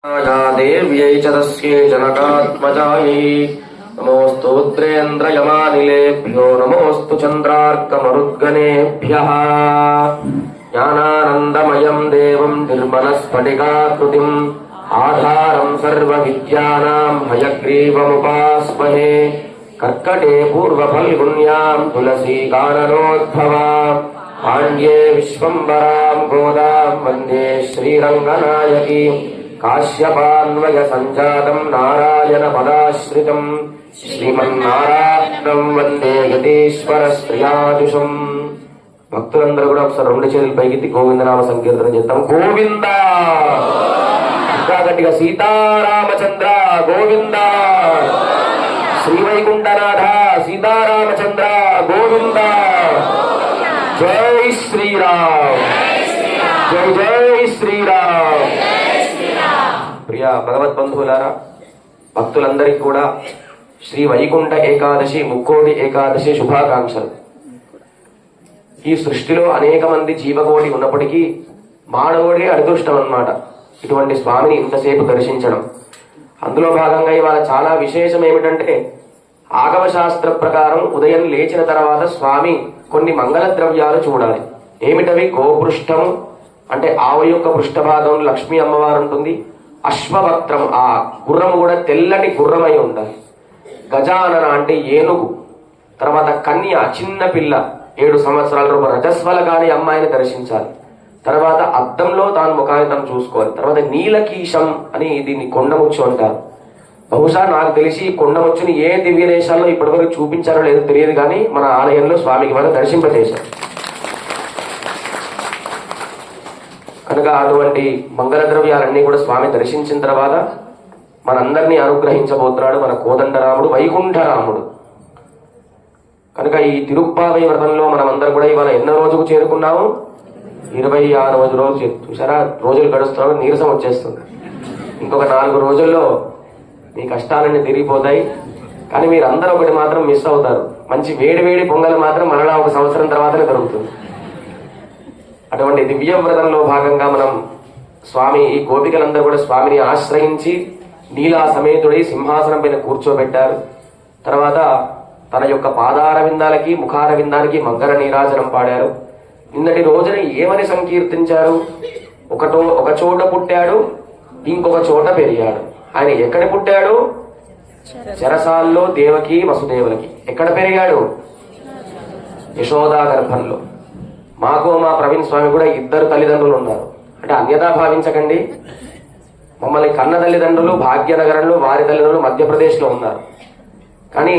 देव्यै च तस्यै जनकात्मजायै नमोस्तोत्रेन्द्रयमानिलेभ्यो नमोऽस्तु चन्द्रार्कमरुद्गणेभ्यः। ज्ञानानन्दमयम् देवम् निर्मलस्फटिकाकृतिम् आधारम् सर्वविद्यानाम् हयग्रीवमुपास्महे। कर्कटे पूर्वफल्गुन्याम् तुलसीगाननोद्भवाम् पाण्ड्ये विश्वम्बराम् गोदाम् वन्दे श्रीरङ्गनायकीम्। काश्यपान्वय संजातम् नारायण पदाश्रितम् శ్రీమన్నారాయణం వందే యతీశ్వర శ్రియాజుషం. భక్తులందరూ కూడా ఒకసారి రెండు చేతులు పైకెత్తి గోవిందనామ సంకీర్తన చేద్దాం. గోవింద ఇంకా గట్టిగా సీతారామచంద్ర గోవింద, శ్రీవైకుంఠనాథ సీతారామచంద్ర గోవింద. జై శ్రీరామ్, జై జై శ్రీరామ్. ప్రియ భగవద్బంధువులారా, భక్తులందరికీ కూడా శ్రీ వైకుంఠ ఏకాదశి ముక్కోటి ఏకాదశి శుభాకాంక్షలు. ఈ సృష్టిలో అనేక మంది జీవకోటి ఉన్నప్పటికీ మానవుడే అదృష్టం అన్నమాట ఇటువంటి స్వామిని ఇంతసేపు దర్శించడం. అందులో భాగంగా ఇవాళ చాలా విశేషం ఏమిటంటే, ఆగమ శాస్త్ర ప్రకారం ఉదయం లేచిన తర్వాత స్వామి కొన్ని మంగళ ద్రవ్యాలు చూడాలి. ఏమిటవి? గోపృష్టం అంటే ఆవు యొక్క పృష్ఠభాగంలో లక్ష్మీ అమ్మవారు ఉంటుంది. అశ్వవక్త్రం, ఆ గుర్రము కూడా తెల్లటి గుర్రమై ఉండాలి. గజానన అంటే ఏనుగు. తర్వాత కన్య, చిన్న పిల్ల 7 సంవత్సరాల రూపాయలు రజస్వల కాని అమ్మాయిని దర్శించాలి. తర్వాత అద్దంలో తాను ముఖాన్ని తను చూసుకోవాలి. తర్వాత నీలకీశం అని దీన్ని కొండముచ్చు అంటారు. బహుశా నాకు తెలిసి కొండముచ్చుని ఏ దివ్య దేశాల్లో ఇప్పటివరకు చూపించారో లేదో తెలియదు, కానీ మన ఆలయంలో స్వామికి మనం దర్శింపజేశారు. కనుక అటువంటి మంగళ ద్రవ్యాలన్నీ కూడా స్వామి దర్శించిన తర్వాత మనందరినీ అనుగ్రహించబోతున్నాడు మన కోదండరాముడు, వైకుంఠరాముడు. కనుక ఈ తిరుప్పావై వ్రతంలో మనమందరం కూడా ఇవాళ ఎన్నో రోజుకు చేరుకున్నాము? 26వ రోజు. చూసారా, రోజులు గడుస్తున్నాడు, నీరసం వచ్చేస్తుంది. ఇంకొక 4 రోజుల్లో మీ కష్టాలన్నీ తిరిగిపోతాయి. కానీ మీరందరూ ఒకటి మాత్రం మిస్ అవుతారు, మంచి వేడి వేడి పొంగల్ మాత్రం మరలా 1 సంవత్సరం తర్వాతనే దొరుకుతుంది. అటువంటి దివ్య వ్రతంలో భాగంగా మనం స్వామి, ఈ గోపికలందరూ కూడా స్వామిని ఆశ్రయించి నీలా సమేతుడై సింహాసనం పైన కూర్చోబెట్టారు. తర్వాత తన యొక్క పాదార విందాలకి ముఖార విందానికి మంగళ నీరాజనం పాడారు. నిన్నటి రోజున ఏమని సంకీర్తించారు? ఒక చోట పుట్టాడు, ఇంకొక చోట పెరిగాడు. ఆయన ఎక్కడ పుట్టాడు? చెరసాల్లో దేవకి వసుదేవులకి. ఎక్కడ పెరిగాడు? యశోదా గర్భంలో. మాకు మా ప్రవీణ్ స్వామి కూడా 2 తల్లిదండ్రులు ఉన్నారు. అంటే అన్యథా భావించకండి. మమ్మల్ని కన్న తల్లిదండ్రులు భాగ్యనగరంలో, వారి తల్లిదండ్రులు మధ్యప్రదేశ్లో ఉన్నారు. కానీ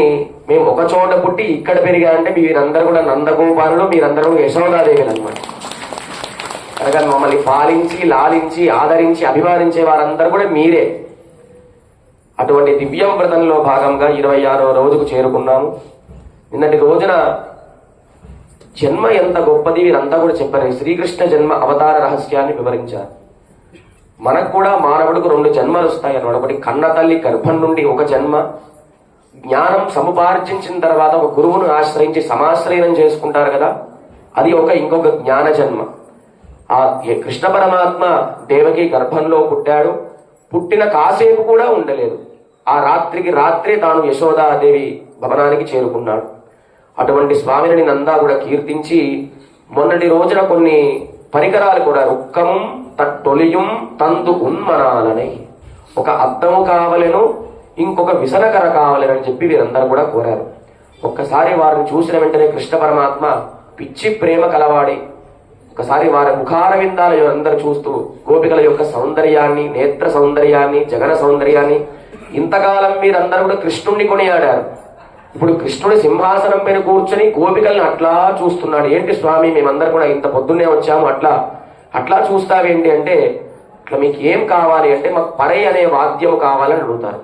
మేము ఒక చోట పుట్టి ఇక్కడ పెరిగారంటే మీరందరూ కూడా నందగోపాలులు, మీరందరూ యశోదాదేవిలు అనమాట. కనుక మమ్మల్ని పాలించి లాలించి ఆదరించి అభిమానించే వారందరూ కూడా మీరే. అటువంటి దివ్య వ్రతంలో భాగంగా 26వ రోజుకు చేరుకున్నాము. నిన్నటి రోజున జన్మ ఎంత గొప్పది వీరంతా కూడా చెప్పారు. శ్రీకృష్ణ జన్మ అవతార రహస్యాన్ని వివరించారు. మనకు కూడా మానవుడికి 2 జన్మలు వస్తాయి అన్నమాట. ఒకటి కన్న తల్లి గర్భం నుండి ఒక జన్మ, జ్ఞానం సముపార్జించిన తర్వాత ఒక గురువును ఆశ్రయించి సమాశ్రయనం చేసుకుంటారు కదా, అది ఇంకొక జ్ఞాన జన్మ. ఆ కృష్ణ పరమాత్మ దేవకి గర్భంలో పుట్టాడు. పుట్టిన కాసేపు కూడా ఉండలేదు. ఆ రాత్రికి రాత్రే తాను యశోదాదేవి భవనానికి చేరుకున్నాడు. అటువంటి స్వామిని నందా కూడా కీర్తించి మొన్నటి రోజున కొన్ని పరికరాలు కూడా, రుక్కం తట్టొలియుం తందు ఉన్మనాలని, ఒక అద్దము కావలెను, ఇంకొక విసనకర కావలెనని చెప్పి వీరందరూ కూడా కోరారు. ఒక్కసారి వారిని చూసిన వెంటనే కృష్ణ పరమాత్మ పిచ్చి ప్రేమ కలవాడి ఒకసారి వారి ముఖార విందాలు అందరూ చూస్తూ గోపికల యొక్క సౌందర్యాన్ని, నేత్ర సౌందర్యాన్ని, జగన సౌందర్యాన్ని, ఇంతకాలం మీరందరూ కూడా కృష్ణుణ్ణి కొనియాడారు. ఇప్పుడు కృష్ణుడి సింహాసనం పైన కూర్చొని గోపికల్ని అట్లా చూస్తున్నాడు. ఏంటి స్వామి, మేమందరం కూడా ఇంత పొద్దున్నే వచ్చాము, అట్లా చూస్తావేంటి అంటే, అట్లా మీకు ఏం కావాలి అంటే, మాకు పరై అనే వాద్యము కావాలని అడుగుతారు.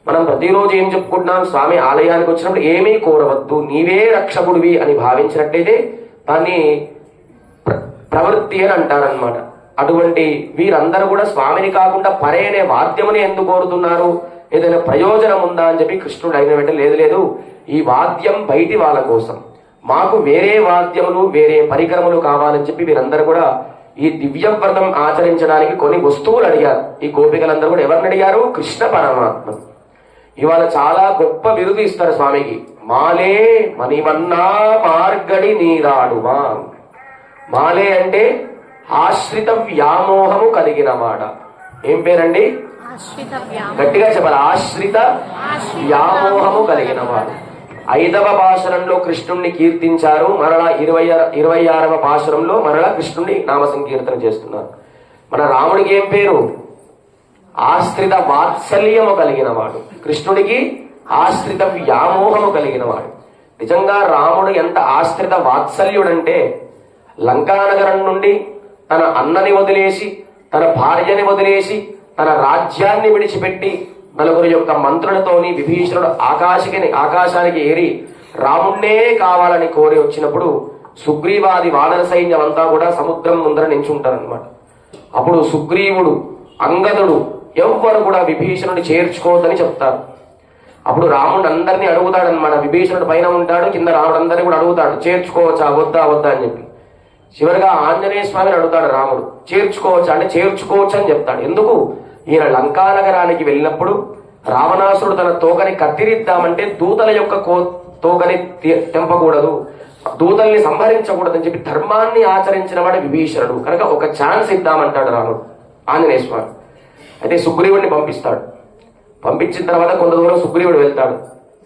మనం ప్రతిరోజు ఏం చెప్పుకుంటున్నాం? స్వామి ఆలయానికి వచ్చినప్పుడు ఏమీ కోరవద్దు, నీవే రక్షకుడివి అని భావించినట్టయితే దాన్ని ప్రవృత్తి అని అంటారనమాట. అటువంటి వీరందరూ కూడా స్వామిని కాకుండా పరై అనే వాద్యముని ఎందుకు కోరుతున్నారు? ఏదైనా ప్రయోజనం ఉందా అని చెప్పి కృష్ణుడు అయిన వెంటనే లేదు, ఈ వాద్యం బయటి వాళ్ళ కోసం, మాకు వేరే వాద్యములు వేరే పరికరములు కావాలని చెప్పి వీరందరూ కూడా ఈ దివ్య వ్రతం ఆచరించడానికి కొన్ని వస్తువులు అడిగారు. ఈ గోపికలందరూ కూడా ఎవరిని అడిగారు? కృష్ణ పరమాత్మ. ఇవాళ చాలా గొప్ప బిరుదు ఇస్తారు స్వామికి. మాలే మణివన్నా మార్గడి నీరాడుమా. మాలే అంటే ఆశ్రిత వ్యామోహము కలిగిన వాడ. ఏం పేరండి? గట్టిగా చెప్పాలి. ఆశ్రిత వ్యామోహము కలిగిన వాడు. 5వ పాశురంలో కృష్ణుణ్ణి కీర్తించారు. మరలా 26వ పాశురంలో మరలా కృష్ణుణ్ణి నామ సంకీర్తన చేస్తున్నారు. మన రాముడికి ఏం పేరు? ఆశ్రిత వాత్సల్యము కలిగిన వాడు. కృష్ణుడికి ఆశ్రిత వ్యామోహము కలిగిన వాడు. నిజంగా రాముడు ఎంత ఆశ్రిత వాత్సల్యుడంటే, లంకానగరం నుండి తన అన్నని వదిలేసి, తన భార్యని వదిలేసి, తన రాజ్యాన్ని విడిచిపెట్టి 4 యొక్క మంత్రులతోని విభీషణుడు ఆకాశానికి ఏరి రాముణ్ణే కావాలని కోరి వచ్చినప్పుడు సుగ్రీవాది వానర సైన్యం అంతా కూడా సముద్రం ముందర నించుంటారనమాట. అప్పుడు సుగ్రీవుడు, అంగదుడు ఎవ్వరు కూడా విభీషణుని చేర్చుకోవద్దని చెప్తారు. అప్పుడు రాముడు అందరినీ అడుగుతాడనమాట. విభీషణుడు పైన ఉంటాడు, కింద రాముడు అందరినీ కూడా అడుగుతాడు, చేర్చుకోవచ్చా వద్దా వద్దా అని చెప్పి. చివరిగా ఆంజనేయ స్వామిని అడుగుతాడు రాముడు, చేర్చుకోవచ్చా అంటే చేర్చుకోవచ్చు అని చెప్తాడు. ఎందుకు? ఈయన లంకానగరానికి వెళ్ళినప్పుడు రావణాసురుడు తన తోకని కత్తిరిద్దామంటే దూతల యొక్క తోకని తెంపకూడదు, దూతల్ని సంహరించకూడదని చెప్పి ధర్మాన్ని ఆచరించిన వాడు విభీషణుడు. కనుక ఒక ఛాన్స్ ఇద్దామంటాడు రాముడు ఆంజనేయ స్వామి. అయితే సుగ్రీవుడిని పంపిస్తాడు. పంపించిన తర్వాత కొంత దూరం సుగ్రీవుడు వెళ్తాడు.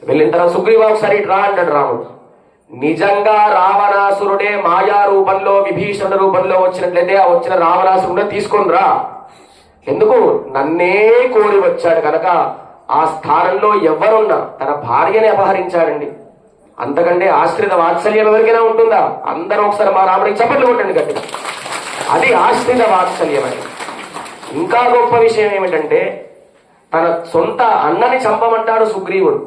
వెళ్ళిన తర్వాత సుగ్రీవా ఒకసారి రా అంటాడు రాముడు. నిజంగా రావణాసురుడే మాయా రూపంలో విభీషణుడు రూపంలో వచ్చినట్లయితే ఆ వచ్చిన రావణాసురుడే తీసుకొని రా. ఎందుకు? నన్నే కోరి వచ్చాడు కనుక ఆ స్థానంలో ఎవరున్నా తన భార్యని అపహరించాడండి. అంతకంటే ఆశ్రిత వాత్సల్యం ఎవరికైనా ఉంటుందా? అందరూ ఒకసారి మా రాముడికి చప్పట్లు కొట్టండి గట్టిగా. అది ఆశ్రిత వాత్సల్యం అని. ఇంకా గొప్ప విషయం ఏమిటంటే, తన సొంత అన్నని చంపమంటాడు సుగ్రీవుడు.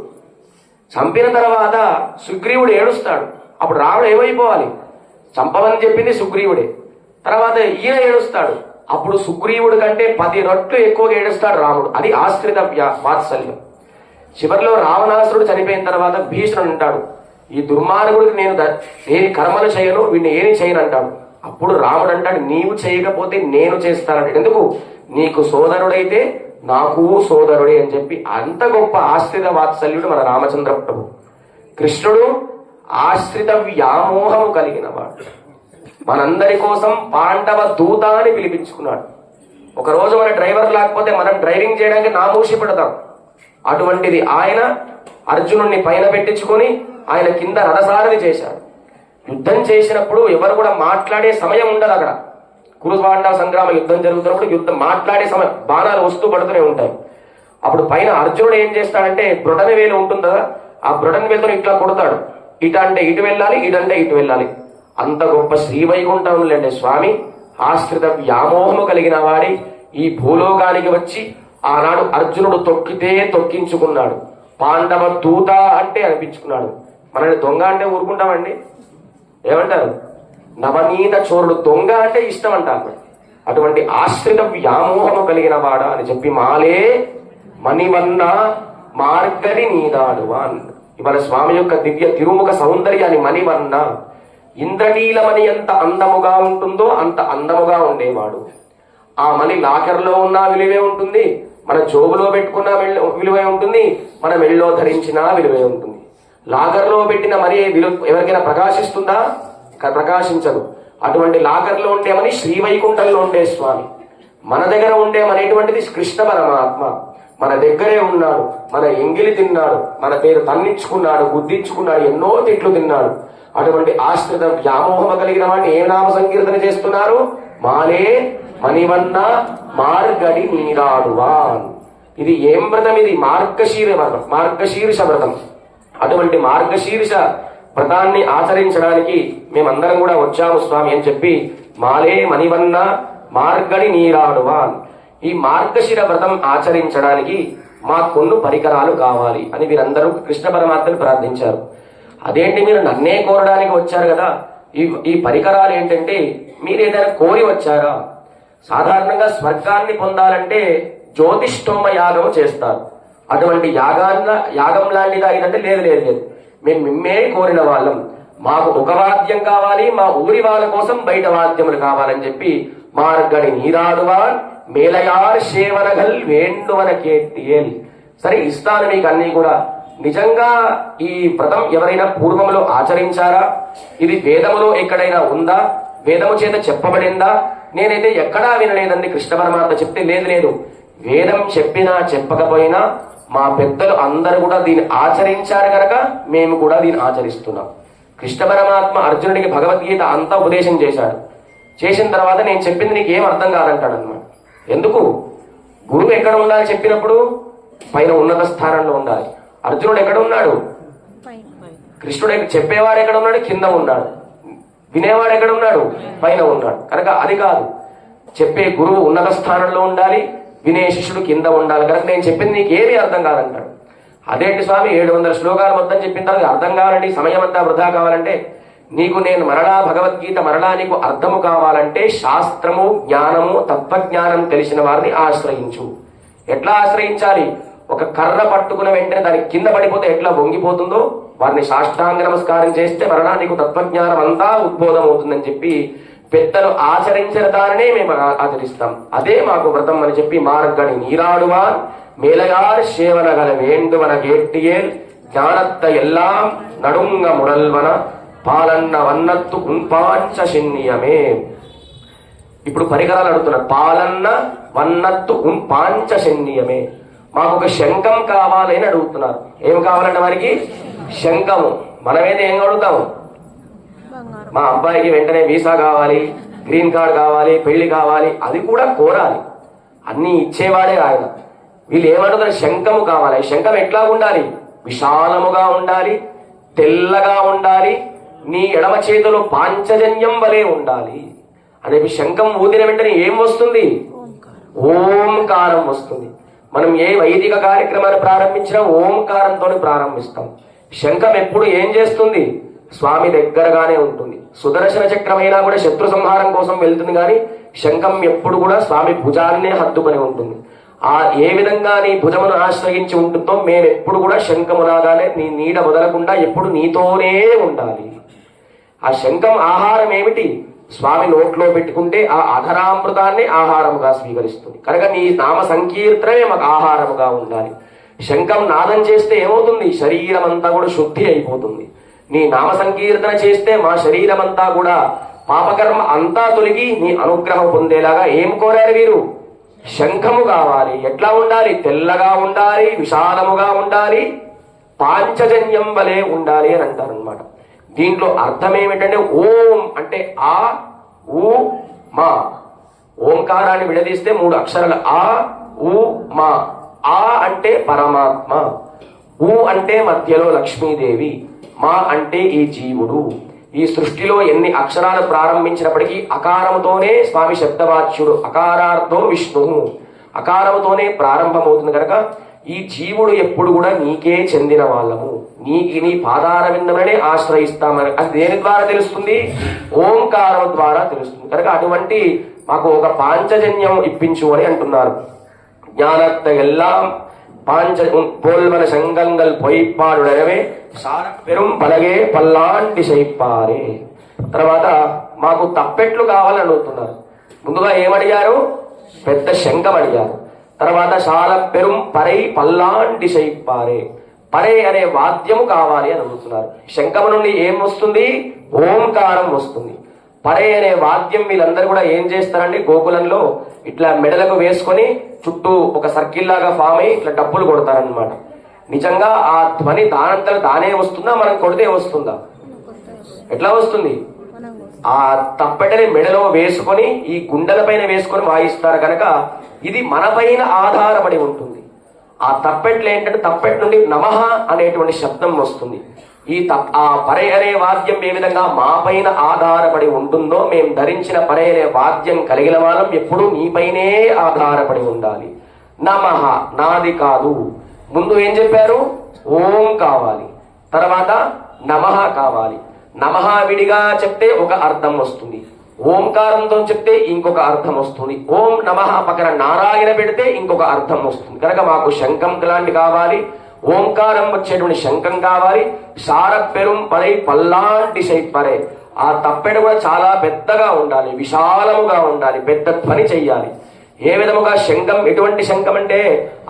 చంపిన తర్వాత సుగ్రీవుడు ఏడుస్తాడు. అప్పుడు రాముడు ఏమైపోవాలి? చంపమని చెప్పింది సుగ్రీవుడే. తర్వాత ఈయన ఏడుస్తాడు. అప్పుడు సుగ్రీవుడు కంటే 10 రెట్లు ఎక్కువగా ఏడుస్తాడు రాముడు. అది ఆశ్రిత వాత్సల్యం. చివరిలో రావణాసురుడు చనిపోయిన తర్వాత భీషణుడు అంటాడు, ఈ దుర్మార్గుడికి నేను ఏమి కర్మలు చేయను, వీడిని ఏమి చేయను అంటాడు. అప్పుడు రాముడు అంటాడు, నీవు చేయకపోతే నేను చేస్తానంటాడు. ఎందుకు? నీకు సోదరుడైతే నాకు సోదరుడే అని చెప్పి. అంత గొప్ప ఆశ్రిత వాత్సల్యుడు మన రామచంద్ర ప్రభు. కృష్ణుడు ఆశ్రిత వ్యామోహము కలిగిన వాడు. మనందరి కోసం పాండవ దూత అని పిలిపించుకున్నాడు. ఒకరోజు మన డ్రైవర్ లేకపోతే మనం డ్రైవింగ్ చేయడానికి నామూషి పడతాం. అటువంటిది ఆయన అర్జునుడిని పైన పెట్టించుకొని ఆయన కింద రథసారథి చేశాడు. యుద్ధం చేసినప్పుడు ఎవరు కూడా మాట్లాడే సమయం ఉండదు. అక్కడ కురుపాండవ సంగ్రామ యుద్ధం జరుగుతున్నప్పుడు యుద్ధం మాట్లాడే సమయం, బాణాలు వస్తూ పడుతూనే ఉంటాయి. అప్పుడు పైన అర్జునుడు ఏం చేస్తాడంటే, బ్రొటన వేలు ఉంటుంది కదా, ఆ బ్రొటన వేలుతో ఇట్లా కొడతాడు. ఇట అంటే ఇటు వెళ్ళాలి, ఇటంటే ఇటు వెళ్ళాలి. అంత గొప్ప శ్రీవైకుంఠంలేండి స్వామి. ఆశ్రిత వ్యామోహము కలిగిన వాడి ఈ భూలోకానికి వచ్చి ఆనాడు అర్జునుడు తొక్కితే తొక్కించుకున్నాడు. పాండవ దూత అంటే అనిపించుకున్నాడు. మనని దొంగ అంటే ఊరుకుంటామండి? ఏమంటారు? నవనీత చోరుడు దొంగ అంటే ఇష్టం అంటారు. అటువంటి ఆశ్రిత వ్యామోహము కలిగిన వాడా అని చెప్పి మాలే మణివన్న మార్గడి నీదాడువాన్. ఇవాళ స్వామి యొక్క దివ్య తిరుముఖ సౌందర్యాన్ని మణివన్న, ఇంద్రనీలమణి ఎంత అందముగా ఉంటుందో అంత అందముగా ఉండేవాడు. ఆ మణి లాకర్లో ఉన్న విలువే ఉంటుంది, మన జోబులో పెట్టుకున్న విలువే ఉంటుంది, మన మెళ్ళలో ధరించినా విలువే ఉంటుంది. లాకర్లో పెట్టిన మణి ఎవరికైనా ప్రకాశిస్తుందా? ప్రకాశించదు. అటువంటి లాకర్లో ఉండే మణి శ్రీవైకుంఠంలో ఉండే స్వామి. మన దగ్గర ఉండే అనేటువంటిది కృష్ణ పరమాత్మ. మన దగ్గరే ఉన్నాడు, మన ఎంగిలి తిన్నాడు, మన పేరు తన్నించుకున్నాడు, గుద్దించుకున్నాడు, ఎన్నో తిట్లు తిన్నాడు. అటువంటి ఆశ్రిత వ్యామోహం కలిగిన వాడిని ఏ నామ సంకీర్తన చేస్తున్నారు? మాలే మణివన్న మార్గడి నీరాడువాన్. ఇది ఏం వ్రతం? ఇది మార్గశీర్ష వ్రతం. అటువంటి మార్గశీర్ష వ్రతాన్ని ఆచరించడానికి మేమందరం కూడా వచ్చాము స్వామి అని చెప్పి మాలే మణివన్న మార్గడి నీరాడువాన్. ఈ మార్గశిర వ్రతం ఆచరించడానికి మా కొన్ని పరికరాలు కావాలి అని వీరందరూ కృష్ణ పరమాత్మని ప్రార్థించారు. అదేంటి, మీరు నన్నే కోరడానికి వచ్చారు కదా, ఈ పరికరాలు ఏంటంటే మీరు ఏదైనా కోరి వచ్చారా? సాధారణంగా స్వర్గాన్ని పొందాలంటే జ్యోతిష్ఠోమ యాగం చేస్తారు. అటువంటి యాగం లాంటిదా ఇదంటే లేదు లేదు లేదు, మేము మిమ్మే కోరిన వాళ్ళం. మాకు ఒక వాద్యం కావాలి, మా ఊరి వాళ్ళ కోసం బయట వాద్యములు కావాలని చెప్పి మార్గడి నీరాడువాన్ మేలయార్ సేవనగల్ వేండువన కేటియేల్. సరే ఇస్తాను మీకు అన్ని కూడా. నిజంగా ఈ వ్రతం ఎవరైనా పూర్వంలో ఆచరించారా? ఇది వేదములో ఎక్కడైనా ఉందా? వేదము చేత చెప్పబడిందా? నేనైతే ఎక్కడా వినలేదండి. కృష్ణ పరమాత్మ చెప్తే లేదు, వేదం చెప్పినా చెప్పకపోయినా మా పెద్దలు అందరూ కూడా దీన్ని ఆచరించారు కనుక మేము కూడా దీన్ని ఆచరిస్తున్నాం. కృష్ణ పరమాత్మ అర్జునుడికి భగవద్గీత అంతా ఉపదేశం చేశాడు. చేసిన తర్వాత నేను చెప్పింది నీకు ఏం అర్థం కాదంటాడు అనమాట. ఎందుకు? గురువు ఎక్కడ ఉండాలి చెప్పినప్పుడు? పైన ఉన్నత స్థానంలో ఉండాలి. అర్జునుడు ఎక్కడ ఉన్నాడు? కృష్ణుడు చెప్పేవాడు ఎక్కడ ఉన్నాడు? కింద ఉన్నాడు. వినేవాడు ఎక్కడ ఉన్నాడు? పైన ఉన్నాడు. కనుక అది కాదు, చెప్పే గురువు ఉన్నత స్థానంలో ఉండాలి, వినే శిష్యుడు కింద ఉండాలి. కనుక నేను చెప్పింది నీకు ఏమీ అర్థం కాదంటాడు. అదేంటి స్వామి 700 శ్లోకాలు మొత్తం చెప్పిన తర్వాత అర్థం కావాలంటే సమయం అంతా వృధా కావాలంటే, నీకు నేను మరలా భగవద్గీత మరలా నీకు అర్థము కావాలంటే శాస్త్రము జ్ఞానము తత్వజ్ఞానం తెలిసిన వారిని ఆశ్రయించు. ఎట్లా ఆశ్రయించాలి? ఒక కర్ర పట్టుకున్న వెంటనే దానికి కింద పడిపోతే ఎట్లా వంగిపోతుందో వారిని సాష్టాంగ నమస్కారం చేస్తే మరలా నీకు తత్వజ్ఞానం అంతా ఉద్బోధం అవుతుందని చెప్పి పెద్దలు ఆచరించిన దానినే మేము ఆచరిస్తాం. అదే మాకు వ్రతం అని చెప్పి మార్గడి నీరాడువాన్ మేలయార్ సేవనగల వేండువన కేటియేల్ ஞானத்த எல்லாம் நடுங்க முடல்வன పాలన్న వన్నత్తు ఉన్పాంచ శన్యమే. ఇప్పుడు పరికరాలు అడుగుతున్నారు. పాలన్న వన్నత్తు ఉన్పాంచ శన్యమే. మాకు ఒక శంఖం కావాలి అని అడుగుతున్నారు. ఏం కావాలంటే వారికి? శంఖము. మనమేది ఏం అడుగుతాము? మా అబ్బాయికి వెంటనే వీసా కావాలి, గ్రీన్ కార్డ్ కావాలి, పెళ్లి కావాలి, అది కూడా కోరాలి. అన్ని ఇచ్చేవాడే ఆయన. వీళ్ళు ఏమంటున్నారు? శంఖము కావాలి. శంఖం ఎట్లా ఉండాలి? విశాలముగా ఉండాలి, తెల్లగా ఉండాలి, నీ ఎడమ చేతిలో పాంచజన్యం వలె ఉండాలి అనే శంఖం ఊదిన వెంటనే ఏం వస్తుంది? ఓంకారం వస్తుంది. మనం ఏ వైదిక కార్యక్రమాన్ని ప్రారంభించినా ఓంకారంతో ప్రారంభిస్తాం. శంఖం ఎప్పుడు ఏం చేస్తుంది? స్వామి దగ్గరగానే ఉంటుంది. సుదర్శన చక్రమైనా కూడా శత్రు సంహారం కోసం వెళ్తుంది, కానీ శంఖం ఎప్పుడు కూడా స్వామి భుజాన్నే హత్తుకొని ఉంటుంది. ఆ ఏ విధంగా నీ భుజమును ఆశ్రయించి ఉంటుందో మేమెప్పుడు కూడా శంఖములాగానే నీ నీడ వదలకుండా ఎప్పుడు నీతోనే ఉండాలి. ఆ శంఖం ఆహారం ఏమిటి? స్వామి నోట్లో పెట్టుకుంటే ఆ అధరామృతాన్ని ఆహారముగా స్వీకరిస్తుంది. కనుక నీ నామ సంకీర్తనమే మాకు ఆహారముగా ఉండాలి. శంఖం నాదం చేస్తే ఏమవుతుంది? శరీరం అంతా కూడా శుద్ధి అయిపోతుంది. నీ నామ సంకీర్తన చేస్తే మా శరీరం అంతా కూడా పాపకర్మ అంతా తొలగి నీ అనుగ్రహం పొందేలాగా ఏం కోరారు వీరు? శంఖము కావాలి. ఎట్లా ఉండాలి? తెల్లగా ఉండాలి, విశాలముగా ఉండాలి, పాంచజన్యం వలె ఉండాలి అని అంటారు అనమాట. దీంట్లో అర్థం ఏమిటంటే ఓం అంటే ఆ ఊ మా. ఓంకారాన్ని విడదీస్తే 3 అక్షరాలు ఆ ఊ మా. ఆ అంటే పరమాత్మ, ఊ అంటే మధ్యలో లక్ష్మీదేవి, మా అంటే ఈ జీవుడు. ఈ సృష్టిలో ఎన్ని అక్షరాలు ప్రారంభించినప్పటికీ అకారముతోనే స్వామి శబ్దవాచ్యుడు. అకారార్థో విష్ణు, అకారముతోనే ప్రారంభమవుతుంది. కనుక ఈ జీవుడు ఎప్పుడు కూడా నీకే చెందిన వాళ్ళము, నీ పాదార విందమనే ఆశ్రయిస్తామని. అది దేని ద్వారా తెలుస్తుంది? ఓంకారం ద్వారా తెలుస్తుంది. కనుక అటువంటి మాకు ఒక పాంచజన్యం ఇప్పించు అని అంటున్నారు. జ్ఞానత్త ఎల్లాం పాంచ పోల్వన సంగంగల్ పొయ్యిప్పాడుడనవే పెరుం పలగే పల్లాంటి శైప్పారే. తర్వాత మాకు తప్పెట్లు కావాలని అడుగుతున్నారు. ముందుగా ఏమడిగారు? పెద్ద శంఖం అడిగారు. తర్వాత చాలా పెరుం పరై పల్లాంటి శైప్పారే, పరే అనే వాద్యము కావాలి అని అడుగుతున్నారు. శంఖము నుండి ఏం వస్తుంది? ఓంకారం వస్తుంది. పరే అనే వాద్యం వీళ్ళందరూ కూడా ఏం చేస్తారండి? గోకులంలో ఇట్లా మెడలకు వేసుకొని చుట్టూ ఒక సర్కిల్ లాగా ఫామ్ అయ్యి ఇట్లా డబ్బులు కొడతారనమాట. నిజంగా ఆ ధ్వని దానంతలో దానే వస్తుందా, మనం కొడితే వస్తుందా? ఎట్లా వస్తుంది? ఆ తప్పెటని మెడలో వేసుకొని ఈ గుండెల పైన వేసుకొని వాయిస్తారు కనుక ఇది మన పైన ఆధారపడి ఉంటుంది. ఆ తప్పెట్లు ఏంటంటే తప్పెట్ నుండి నమః అనేటువంటి శబ్దం వస్తుంది. ఆ పరే అనే వాద్యం ఏ విధంగా మా పైన ఆధారపడి ఉంటుందో మేము ధరించిన పరే అనే వాద్యం కలిగిన వాళ్ళం ఎప్పుడూ నీపైనే ఆధారపడి ఉండాలి. నమః నాది కాదు. ముందు ఏం చెప్పారు? ఓం కావాలి, తర్వాత నమః కావాలి. నమః విడిగా చెప్తే ఒక అర్థం వస్తుంది, ఓంకారంతో చెప్తే ఇంకొక అర్థం వస్తుంది, ఓం నమః పక్కన నారాయణ పెడితే ఇంకొక అర్థం వస్తుంది. కనుక మాకు శంఖం లాంటి కావాలి, ఓంకారం వచ్చేటువంటి శంఖం కావాలి. సారపెరుం పరై పల్లాంటి శైపరే, ఆ తప్పెట కూడా చాలా పెద్దగా ఉండాలి, విశాలముగా ఉండాలి, పెద్ద ధ్వని చెయ్యాలి. ఏ విధముగా శంఖం, ఎటువంటి శంఖం అంటే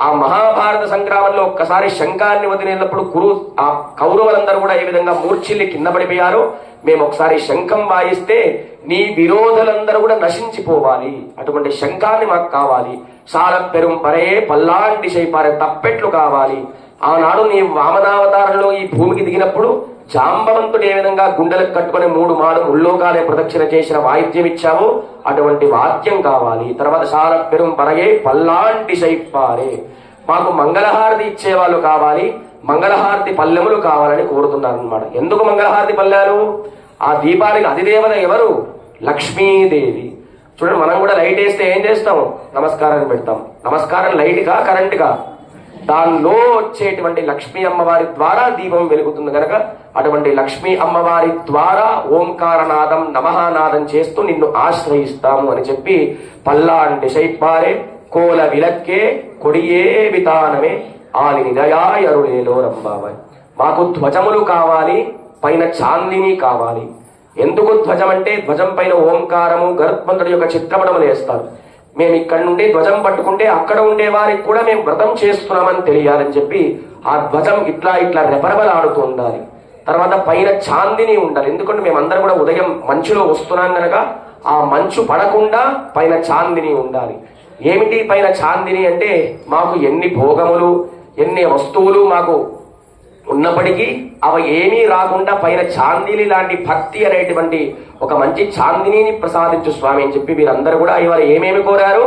ఆ మహాభారత సంగ్రామంలో ఒక్కసారి శంఖాన్ని వదిలినప్పుడు ఆ కౌరవులందరూ కూడా ఏ విధంగా మూర్ఛిల్లి కింద పడిపోయారో, మేము ఒకసారి శంఖం వాయిస్తే నీ విరోధులందరూ కూడా నశించిపోవాలి, అటువంటి శంఖాన్ని మాకు కావాలి. సారం పెరుం పరే పల్లాంటి శైపారే, తప్పెట్లు కావాలి. ఆనాడు నీ వామనావతారంలో ఈ భూమికి దిగినప్పుడు జాంబవంతుడు ఏ విధంగా గుండెలకు కట్టుకుని 3 మాడు ముల్లోకాలే ప్రదక్షిణ చేసిన వాయిద్యం ఇచ్చావో అటువంటి వాద్యం కావాలి. తర్వాత సారం పెరుం పరగే పల్లాంటి శైపారే, మాకు మంగళహారతి ఇచ్చేవాళ్ళు కావాలి, మంగళహారతి పల్లెములు కావాలని కోరుతున్నారు అనమాట. ఎందుకు మంగళహారతి పల్లెలు? ఆ దీపానికి అధిదేవత ఎవరు? లక్ష్మీదేవి. చూడండి, మనం కూడా లైట్ వేస్తే ఏం చేస్తాం? నమస్కారాన్ని పెడతాం. నమస్కారం లైట్గా కరెంట్గా? దానిలో వచ్చేటువంటి లక్ష్మీ అమ్మవారి ద్వారా దీపం వెలుగుతుంది కనుక అటువంటి లక్ష్మీ అమ్మవారి ద్వారా ఓంకారనాదం నమహానాదం చేస్తూ నిన్ను ఆశ్రయిస్తాము అని చెప్పి పల్లాంటి శైపారే కోల విలక్కే కొడియే వితానమే ఆలి నిదయాయరులేలో రంబాబాయ్. మాకు ధ్వజములు కావాలి, పైన చాందిని కావాలి. ఎందుకు ధ్వజం అంటే ధ్వజం పైన ఓంకారము గరుత్మంతుడి యొక్క చిత్రపటములు వేస్తారు. మేము ఇక్కడ నుండి ధ్వజం పట్టుకుంటే అక్కడ ఉండే వారికి కూడా మేము వ్రతం చేస్తున్నామని తెలియాలని చెప్పి ఆ ధ్వజం ఇట్లా ఇట్లా రెపరెపలాడుతూ ఉండాలి. తర్వాత పైన చాందిని ఉండాలి. ఎందుకంటే మేమందరం కూడా ఉదయం మంచులో వస్తున్నాం కనుక ఆ మంచు పడకుండా పైన చాందిని ఉండాలి. ఏమిటి పైన చాందిని అంటే మాకు ఎన్ని భోగములు ఎన్ని వస్తువులు మాకు ఉన్నప్పటికీ అవి ఏమీ రాకుండా పైన చాందిని లాంటి భక్తి అనేటువంటి ఒక మంచి చాందిని ప్రసాదించు స్వామి అని చెప్పి వీరందరూ కూడా ఇవాళ ఏమేమి కోరారు?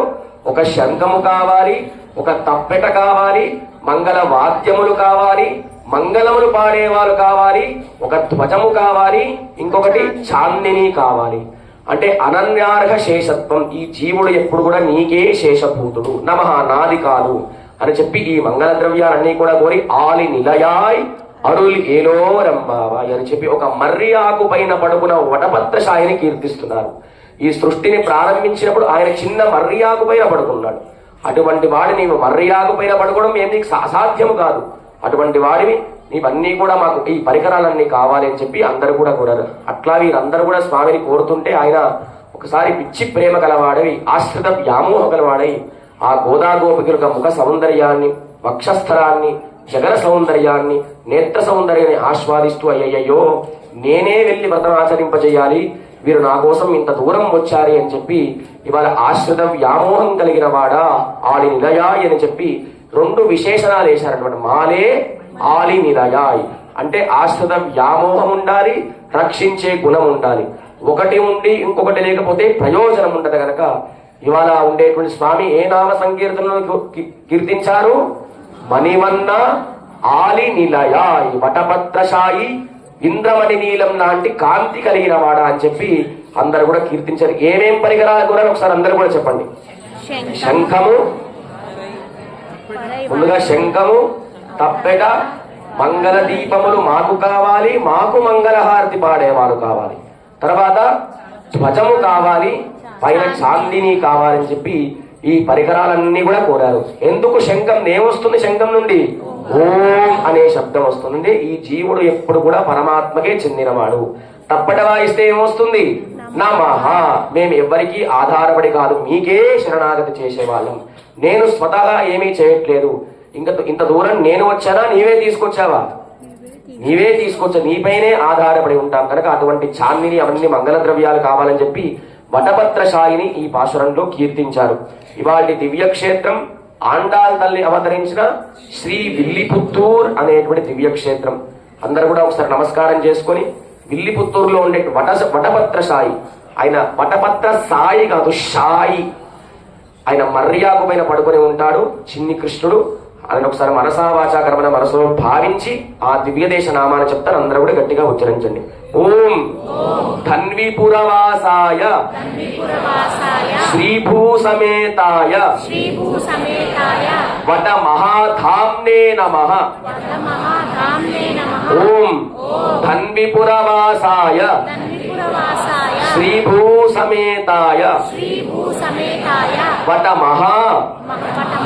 ఒక శంఖము కావాలి, ఒక తప్పెట కావాలి, మంగళ వాద్యములు కావాలి, మంగళములు పాడేవాళ్ళు కావాలి, ఒక ధ్వజము కావాలి, ఇంకొకటి చాందిని కావాలి. అంటే అనన్యార్హ శేషత్వం, ఈ జీవుడు ఎప్పుడు కూడా నీకే శేషభూతుడు, నమః నాది కాదు అని చెప్పి ఈ మంగళ ద్రవ్యాలన్నీ కూడా కోరి ఆలి నిలయాయ్ అరుల్ ఏలో రంబాబాయ్ అని చెప్పి ఒక మర్రి ఆకు పైన పడుకున్న వటపత్రశాయిని కీర్తిస్తున్నారు. ఈ సృష్టిని ప్రారంభించినప్పుడు ఆయన చిన్న మర్రి ఆకు పైన పడుకున్నాడు. అటువంటి వాడి నీవు మర్రి ఆకు పైన పడుకోవడం ఏం నీకు అసాధ్యము కాదు. అటువంటి వాడివి నీవన్నీ కూడా మాకు ఈ పరికరాలన్నీ కావాలి అని చెప్పి అందరూ కూడా కోరారు. అట్లా వీరందరూ కూడా స్వామిని కోరుతుంటే ఆయన ఒకసారి పిచ్చి ప్రేమ గలవాడవి, ఆశ్రిత వ్యామోహ గలవాడై ఆ గోదాగోపికల ముఖ సౌందర్యాన్ని, వక్షస్థలాన్ని, జగన సౌందర్యాన్ని, నేత్ర సౌందర్యాన్ని ఆస్వాదిస్తూ అయ్యయ్యో నేనే వెళ్ళి వ్రతం ఆచరింపజేయాలి, వీరు నా కోసం ఇంత దూరం వచ్చారి అని చెప్పి ఇవాళ ఆశ్రిత వ్యామోహం కలిగిన వాడా ఆలి నిలయాయ్ అని చెప్పి 2 విశేషణాలు వేశారనమాట. మాలే ఆలి నిలయాయ్ అంటే ఆశ్రిత వ్యామోహం ఉండాలి, రక్షించే గుణం ఉండాలి. ఒకటి ఉండి ఇంకొకటి లేకపోతే ప్రయోజనం ఉండదు కనుక ఇవాళ ఉండేటువంటి స్వామి ఏ నామ సంకీర్తనలో కీర్తించారు? మణివన్న ఆలి నిలయాయ్ వటపత్రశాయి ఇంద్రమణి నీలం లాంటి కాంతి కలిగిన వాడా అని చెప్పి అందరు కూడా కీర్తించారు. ఏమేం పరికరాలు కూడా ఒకసారి అందరు కూడా చెప్పండి. శంఖము, ముందుగా శంఖము, తప్పెట, మంగళ దీపములు మాకు కావాలి, మాకు మంగళహారతి పాడేవారు కావాలి. తర్వాత ధ్వజము కావాలి, పైన చాందిని కావాలని చెప్పి ఈ పరికరాలన్నీ కూడా కోరారు. ఎందుకు? శంఖం ఏమొస్తుంది? శంఖం నుండి ఓం అనే శబ్దం వస్తుంది. ఈ జీవుడు ఎప్పుడు కూడా పరమాత్మకే చెందినవాడు. తప్పట వాయిస్తే ఏమొస్తుంది? నమః. మేము ఎవ్వరికీ ఆధారపడి కాదు, మీకే శరణాగతి చేసేవాళ్ళం. నేను స్వతహా ఏమీ చేయట్లేదు, ఇంత దూరం నేను వచ్చానా నీవే తీసుకొచ్చావా? నీవే తీసుకొచ్చా, నీపైనే ఆధారపడి ఉంటాం కనుక అటువంటి చాందిని అవన్నీ మంగళ ద్రవ్యాలు కావాలని చెప్పి వటపత్రశాయిని ఈ పాశురంలో కీర్తించారు. ఇవాళ దివ్యక్షేత్రం ఆండాల్ తల్లి అవతరించిన శ్రీ విల్లిపుత్తూర్ అనేటువంటి దివ్యక్షేత్రం. అందరూ కూడా ఒకసారి నమస్కారం చేసుకొని విల్లిపుత్తూరులో ఉండే వటపత్రశాయి, ఆయన వటపత్ర సాయి కాదు షాయి, ఆయన మర్యాకు పైన పడుకొని ఉంటాడు చిన్ని కృష్ణుడు. ఆయన ఒకసారి మనసా వాచాకరమైన మనసులో భావించి ఆ దివ్యదేశ నామాన్ని చెప్తారు. అందరూ కూడా గట్టిగా ఉచ్చరించండి. ఓం ధన్విపురవాసాయ శ్రీభూసమేతాయ వట మహాధామ్నే నమః. ఓం ధన్విపురవాసాయ శ్రీభూసమేతాయ వట మహాధామ్నే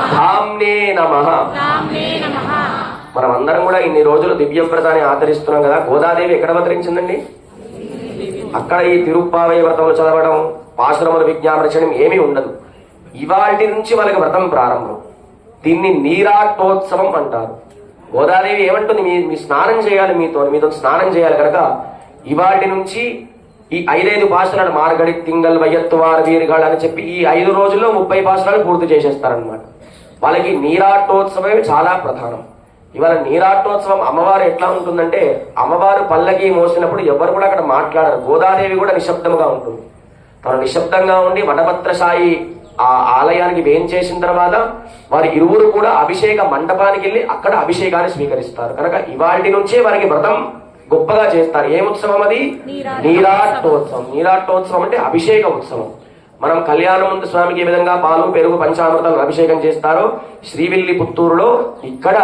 నమః. మనం అందరం కూడా ఇన్ని రోజులు దివ్యవ్రతాన్ని ఆచరిస్తున్నాం కదా. గోదాదేవి ఎక్కడ అవతరించిందండి? అక్కడ ఈ తిరుప్పావై వ్రతములు చదవడం, పాశురములు విజ్ఞాపన చేయడం ఏమీ ఉండదు. ఇవాటి నుంచి మనకి వ్రతం ప్రారంభం. దీన్ని నీరాటోత్సవం అంటారు. గోదాదేవి ఏమంటుంది? మీ స్నానం చేయాలి, మీతో స్నానం చేయాలి కనుక ఇవాటి నుంచి ఈ 5 పాశురాలు మార్గడి తింగల్ వయ్యత్తువారు వీరుగాళ్ళు అని చెప్పి ఈ 5 రోజుల్లో 30 పాశురాలు పూర్తి చేసేస్తారనమాట. వాళ్ళకి నీరాటోత్సవమే చాలా ప్రధానం. ఇవాళ నీరాటోత్సవం అమ్మవారు ఎట్లా ఉంటుందంటే, అమ్మవారు పల్లకి మోసినప్పుడు ఎవరు కూడా అక్కడ మాట్లాడరు. గోదాదేవి కూడా నిశ్శబ్దంగా ఉంటుంది. తను నిశ్శబ్దంగా ఉండి వటభద్రశాయి ఆ ఆలయానికి వేంచేసిన తర్వాత వారి ఇరువురు కూడా అభిషేక మండపానికి వెళ్ళి అక్కడ అభిషేకాన్ని స్వీకరిస్తారు. కనుక ఇవాటి నుంచే వారికి వ్రతం గొప్పగా చేస్తారు. ఏం ఉత్సవం అది? నీరాటోత్సవం. నీరాటోత్సవం అంటే అభిషేక ఉత్సవం. మనం కళ్యాణం ముందు స్వామికి ఏ విధంగా పాలు పెరుగు పంచామృతాలను అభిషేకం చేస్తారో శ్రీవిల్లి పుత్తూరులో ఇక్కడ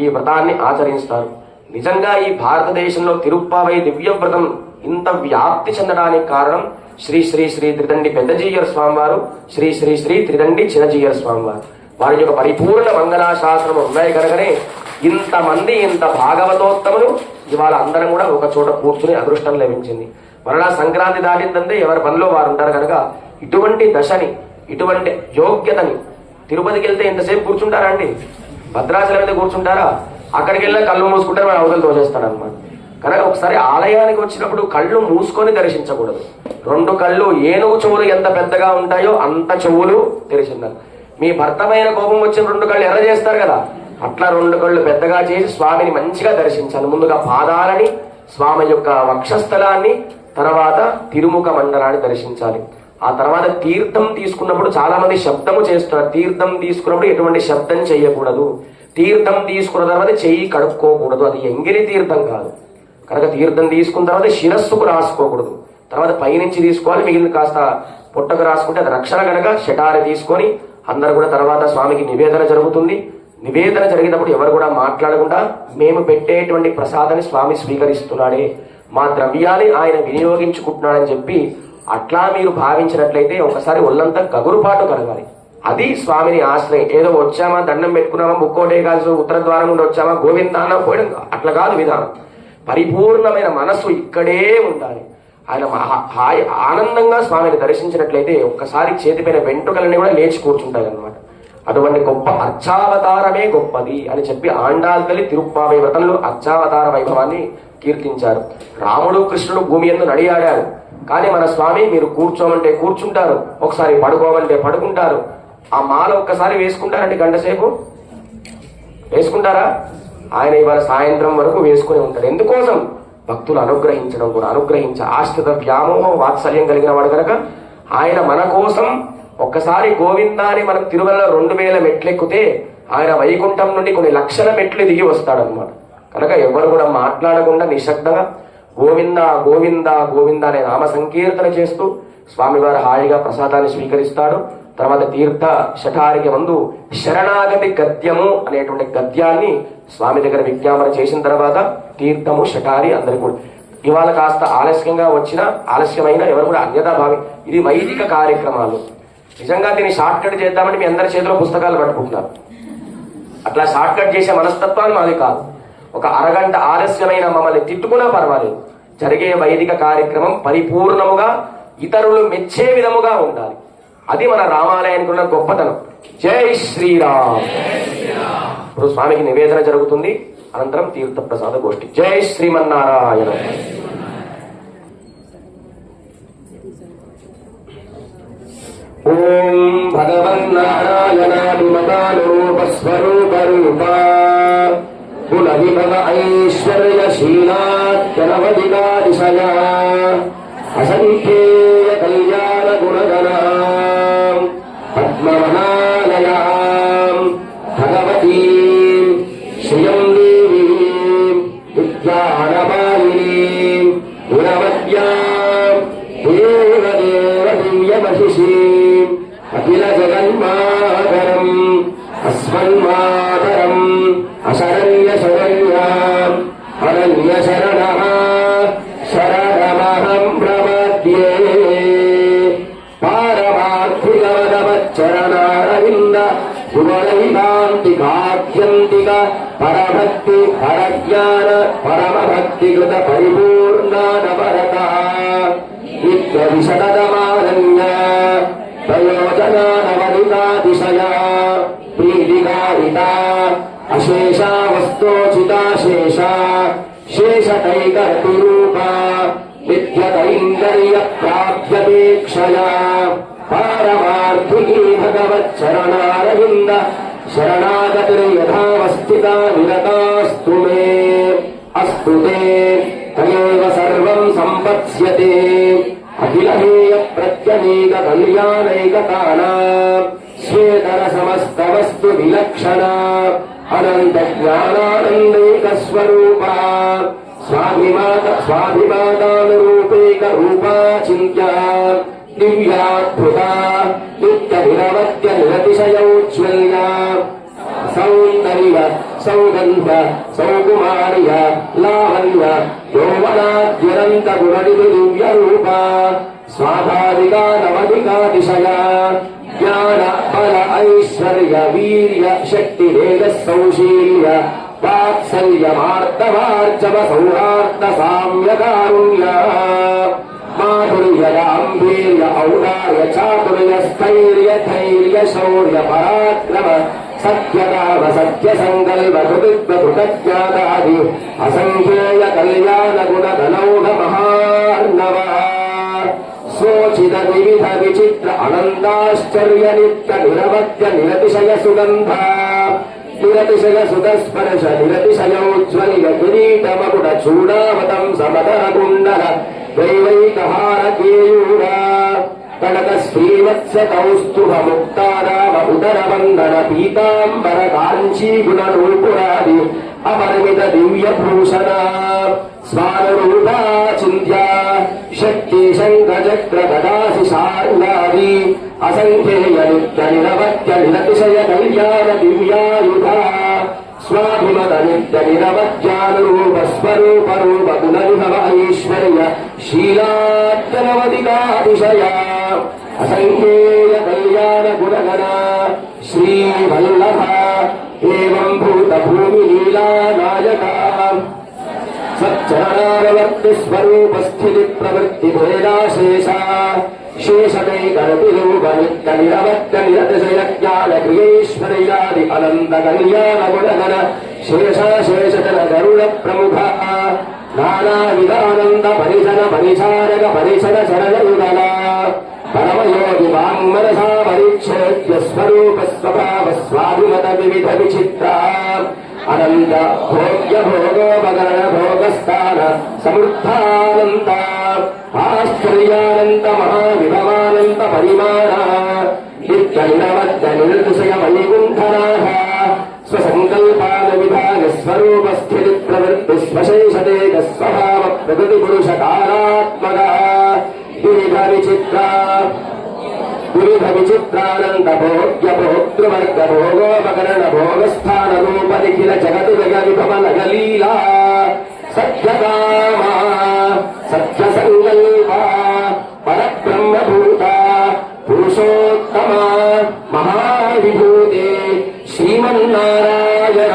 ఈ వ్రతాన్ని ఆచరిస్తారు. నిజంగా ఈ భారతదేశంలో తిరుప్పావై దివ్య వ్రతం ఇంత వ్యాప్తి చెందడానికి కారణం శ్రీ శ్రీ శ్రీ త్రిదండి పెద్దజీయర్ స్వామివారు, శ్రీ శ్రీ శ్రీ త్రిదండి చిన్నజీయర్ స్వామివారు. వారి యొక్క పరిపూర్ణ మంగళాశాసనం ఉన్నాయి కనుకనే ఇంతమంది ఇంత భాగవతోత్తములు ఇవాళ అందరం కూడా ఒక చోట కూర్చుని అదృష్టం లభించింది. మరలా సంక్రాంతి దాటిందంటే ఎవరి పనిలో వారు ఉంటారు కనుక ఇటువంటి దశని, ఇటువంటి యోగ్యతని తిరుపతికి వెళ్తే ఎంతసేపు కూర్చుంటారా అండి? భద్రాచలం మీద కూర్చుంటారా? అక్కడికి వెళ్ళినా కళ్ళు మూసుకుంటారు, వాడు అవతలు తోచేస్తాడు అనమాట. కనుక ఒకసారి ఆలయానికి వచ్చినప్పుడు కళ్ళు మూసుకొని దర్శించకూడదు. 2 కళ్ళు ఏనుగు చెవులు ఎంత పెద్దగా ఉంటాయో అంత చెవులు తెరిచిందాలి. మీ భర్తమైన కోపం వచ్చిన 2 కళ్ళు ఎర్ర చేస్తారు కదా, అట్లా 2 కళ్ళు పెద్దగా చేసి స్వామిని మంచిగా దర్శించాలి. ముందుగా పాదాలని, స్వామి యొక్క వక్షస్థలాన్ని, తర్వాత తిరుముఖ మండలాన్ని దర్శించాలి. ఆ తర్వాత తీర్థం తీసుకున్నప్పుడు చాలా మంది శబ్దము చేస్తున్నారు. తీర్థం తీసుకున్నప్పుడు ఎటువంటి శబ్దం చేయకూడదు. తీర్థం తీసుకున్న తర్వాత చెయ్యి కడుక్కోకూడదు. అది ఎంగిలి తీర్థం కాదు కనుక తీర్థం తీసుకున్న తర్వాత శిరస్సుకు రాసుకోకూడదు. తర్వాత పైనుంచి తీసుకోవాలి, మిగిలిన కాస్త పొట్టకు రాసుకుంటే అది రక్షణ కనుక షటారి తీసుకొని అందరు కూడా తర్వాత స్వామికి నివేదన జరుగుతుంది. నివేదన జరిగినప్పుడు ఎవరు కూడా మాట్లాడకుండా మేము పెట్టేటువంటి ప్రసాదాన్ని స్వామి స్వీకరిస్తున్నాడే, మా ద్రవ్యాన్ని ఆయన వినియోగించుకుంటున్నాడని చెప్పి అట్లా మీరు భావించినట్లయితే ఒకసారి ఒళ్ళంతా గగురుపాటు కలగాలి. అది స్వామిని ఆశ్రయం. ఏదో వచ్చామా, దండం పెట్టుకున్నామా, ముక్కోటే కాల్సి ఉత్తర ద్వారం నుండి వచ్చామా, గోవిందాన్న పోయడం అట్లా కాదు విధానం. పరిపూర్ణమైన మనస్సు ఇక్కడే ఉండాలి. ఆయన ఆనందంగా స్వామిని దర్శించినట్లయితే ఒక్కసారి చేతిపైన వెంట్రుకలన్నీ కూడా లేచి కూర్చుంటాయి అన్నమాట. అటువంటి గొప్ప అర్చావతారమే గొప్పది అని చెప్పి ఆండాల్ తల్లి తిరుప్పావై వ్రతంలో అర్చావతార వైభవాన్ని కీర్తించారు. రాముడు కృష్ణుడు భూమి యందు నడియాడారు, కానీ మన స్వామి మీరు కూర్చోమంటే కూర్చుంటారు, ఒకసారి పడుకోమంటే పడుకుంటారు. ఆ మాల ఒక్కసారి వేసుకుంటారంటే గంట సేపు వేసుకుంటారా? ఆయన ఇవాళ సాయంత్రం వరకు వేసుకుని ఉంటాడు. ఎందుకోసం? భక్తులు అనుగ్రహించడం కూడా. ఆశ్రిత వ్యామోహం వాత్సల్యం కలిగిన వాడు కనుక ఆయన మన కోసం ఒక్కసారి గోవిందాన్ని మనం తిరుమల 2000 మెట్లెక్కితే ఆయన వైకుంఠం నుండి కొన్ని లక్షల మెట్లు దిగి వస్తాడనమాట. కనుక ఎవరు కూడా మాట్లాడకుండా నిశ్శబ్దంగా గోవింద గోవింద గోవింద అనే నామ సంకీర్తన చేస్తూ స్వామివారు హాయిగా ప్రసాదాన్ని స్వీకరిస్తాడు. తర్వాత తీర్థ శఠారికి ముందు శరణాగతి గద్యము అనేటువంటి గద్యాన్ని స్వామి దగ్గర విజ్ఞాపన చేసిన తర్వాత తీర్థము శఠారి అందరికి కూడా ఇవాళ కాస్త ఆలస్యంగా వచ్చినా ఆలస్యమైన ఎవరు కూడా అన్యతా భావి. ఇది వైదిక కార్యక్రమాలు. నిజంగా దీన్ని షార్ట్ కట్ చేద్దామని మీ అందరి చేతిలో పుస్తకాలు పట్టుకుంటున్నారు. అట్లా షార్ట్ కట్ చేసే మనస్తత్వాన్ని మాది కాదు. ఒక అరగంట ఆలస్యమైన మమ్మల్ని తిట్టుకున్నా పర్వాలేదు. జరిగే వైదిక కార్యక్రమం పరిపూర్ణముగా ఇతరులు మెచ్చే విధముగా ఉండాలి. అది మన రామాలయానికి ఉన్న గొప్పతనం. జై శ్రీరామ్. ఇప్పుడు స్వామికి నివేదన జరుగుతుంది, అనంతరం తీర్థ ప్రసాద గోష్ఠి. జై శ్రీమన్నారాయణ. ఓం భగవన్నారాయణానుమతానురూపస్వరూపరూపా కులవిభవ ఐశ్వర్యశీలాత్యనవధికాదిశయా అసంఖ్యేయ కళ్యాణ గుణగణా పద్మవనాలయాం భగవతీం శ్రియం దేవీం విద్యారమాలినీం గుణవద్యాం దేవదేవ దివ్యమహిషీం అఖిల జగన్మాతరం అస్మన్మాతరం అశరణ్య శరణ్యాం అరణ్య శరణః శరణమహం ప్రపద్యే పారమార్థికవదవచ్చరణారవింద గుణైకాంతికాద్యంతికా పరభక్తి పరజ్ఞాన పరమభక్తికృత పరిపూర్ణానవరత నిత్య విశదమానన్య ప్రయోజనానవనితాతిశయ ప్రీతికారిత అశేషా వస్తోచితాశేష శేషతైకరతిరూప నిత్యకైంకర్య ప్రాప్యపేక్షయా పారమార్థికీ భగవచ్చరణారవింద శరణాగతిర్యథావస్థితా నిరతాస్తు మే అస్తు తే తయేవ సర్వం సంపత్స్యతే అఖిలహేయ ప్రత్యనేక కళ్యాణైకతాన స్వేతర సమస్త వస్తు విలక్షణ అనంత జ్ఞానానందైక స్వరూప స్వాభిమాతానురూపేక రూపా చింత్య దివ్యాద్భుత నిత్య నిరవత్య నిరతిశయౌజ్వల్య సౌందర్య సౌగంధ సౌకుమార్య లావణ్య యౌవనాద్యనంత గుణనిధి దివ్య రూప స్వాభావిక నవధికాతిశయ జ్ఞాన బల ఐశ్వర్య వీర్య శక్తి వేద సౌశీల్య వాత్సల్యమార్దవార్జవ సౌరార్ద సామ్య కారుణ్య మాధుర్య గాంభీర్య ఔదార్య చాతుర్య స్థైర్య ధైర్య శౌర్య పరాక్రమ సత్యకామ సత్య సంకల్ప కృతజ్ఞాతాది అసంఖ్యేయ కళ్యాణ గుణ గణౌఘ మహార్ణవ సోచిత వివిధ విచిత్ర అనంతాశ్చర్య నిత్య నిరవత్య నిరతిశయ సుగంధ నిరతిశయ సుతస్పర్శ నిరతిశయోజ్వల్య కిరీటమకుట చూడావతం సమదర కుండల దైవైకహార కేయూర కనక శ్రీవత్స కౌస్తుభ ముక్తారామ ఉదర వందన పీతాంబర కాంచీ గుణ రూపురాది అపరిమిత దివ్య భూషణ స్వారూపా చింత్య శక్తి శంఖ చక్ర గదాసి శార్గాది అసంఖ్యేయ నిత్య నిరవత్య నిరతిశయ కళ్యాణ దివ్యాయుధ స్వాభిమత నిత్య నిరవత్యానురూప స్వరూప రూప గుణవిభవ ఐశ్వర్య శీలాత్యనవధికాతిశయ అసంఖ్యేయ కళ్యాణ గుణగణ శ్రీవల్లభ ఏవం భూత భూమి లీలా నాయక సచ్చరణారవర్తి స్వరూపస్థితి ప్రవృత్తి భేదాశేష శేషకైకరతి రూప నిత్య నిరవత్య నిరతిశయ జ్ఞాన క్రియేశ్వర్యాది అనంత కళ్యాణ గుణగణ శేషాశేషజన గరుడ ప్రముఖ నానావిధానంద పరిజన పరిచారక పరిచర చరణయుగల పరమయోగి వాంగ్మనసా పరిచ్ఛేద్య స్వరూప స్వభావ స్వాభిమత వివిధ విచిత్ర అనంత భోగ్య భోగోపకరణ భోగస్థాన సమృద్ధానంత ఆశ్చర్యానంత మహావిభవానంత పరిమాణ నిత్య నిరవత్య నిరతిశయ వైకుంఠనాథ స్వసంకల్పాన విభాగ స్వరూప స్థితి ప్రవృత్తి స్వశేషదేక స్వభావ ప్రకృతి పురుష కాలాత్మక వివిధ విచిత్ర విచిత్రానంద భోగ్య భోక్తృవర్గ భోగోపకరణ భోగస్థాన రూప నిఖిల జగతి జగ విభవ నగలీలా సత్యకామ సత్య సంకల్ప పరబ్రహ్మభూత పురుషోత్తమ మహావిభూతే శ్రీమన్నారాయణ